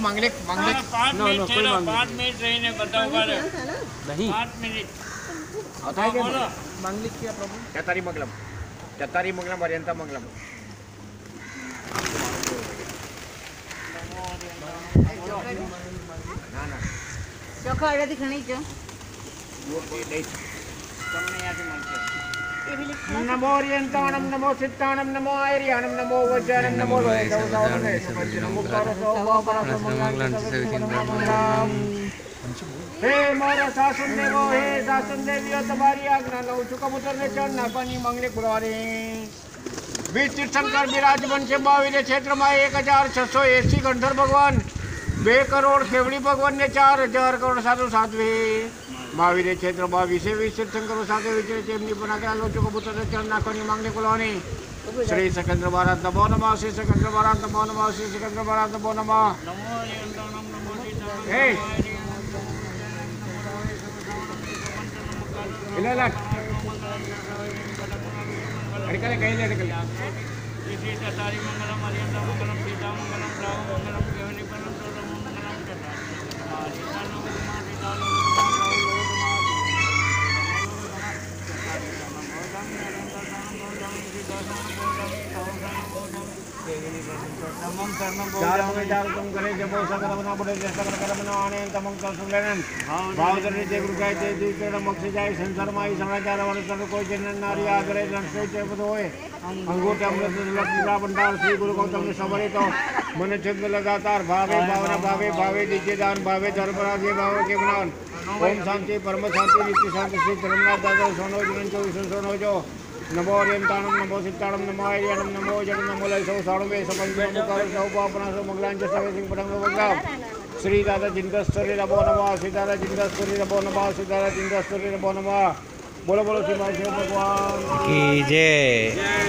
मांगलिक 5 मिनट रहीने बताओ नहीं 5 मिनिट आता है क्या मांगलिक क्या प्रॉब्लम चतारी मंगलम पर्यंत मंगलम ना ચોખા આડેથી ઘણી છો नमो ओरियंताणम नमो सिद्धाणम नमो आर्याणम नमो वज्राणम नमो हे मारा शासन देवो हे शासन देवियो तुम्हारी आज्ञा लऊ છું કબૂતર ને ચણ નાખવાની માંગણી પુરવાની વીર તીર્થંકર બિરાજમાન છે 22 ક્ષેત્રમાં 1680 ગંધર ભગવાન 2 કરોડ ખેવડી ભગવાન ને 4000 કરોડ સાધુ સાધ્વી 22 ક્ષેત્રમાં 20 તીર્થંકરો સાથે વિચરે તેમની પણ આગળ લો છું કબૂતર ને ચણ નાખવાની માંગણી પુરવાની શ્રી સિકંદર મહારાજ નમો નમઃ શ્રી સિકંદર મહારાજ નમો નમઃ શ્રી સિકંદર મહારાજ નમો નમઃ નમો ઓરિયંતાણમ નમો સિદ્ધાણમ હે ಇಲ್ಲ ಅಡಿಕಲೆ ಕೈಲಿ ಅಡಿಕಲೆ इसी चतारी मंगलम अरियंता मंगलम सीता मंगलम राव मंगलम केवली बनम तोरम मंगलम चतारी सीता चारों में चार तुम करे जब सकल बना बड़े सकल कर बनाने तमंग कर सुन लेनन भाव दरे जे गुरु गाय ते दी तेरा मक्ष जाय संसार माई समाचार वन कर कोई जन नारी आगरे लक्ष्य ते बद होए अंगूठे अमृत तिलक पीला भंडार श्री गुरु गौतम ने सबरे तो मन छंद लगातार भावे भावना भावे भावे दीजे दान भावे धर्मराज भावे के बनान ओम शांति परम शांति नित्य शांति श्री धर्मनाथ दादा सोनो जीवन जो विष्णु सोनो जो नमो ओरियंताणम नमो सिद्धाणम नमो आर्याणम नमो जगन नमो लयसो साणुमे सबंधो मुकार सौ पापना सौ मंगलांच सवे सिंह पटंग मंगला श्री दादा जिंदस्तरी नमो नमः श्री दादा जिंदस्तरी नमो नमः श्री दादा जिंदस्तरी नमो नमः बोलो बोलो श्री भगवान की जय।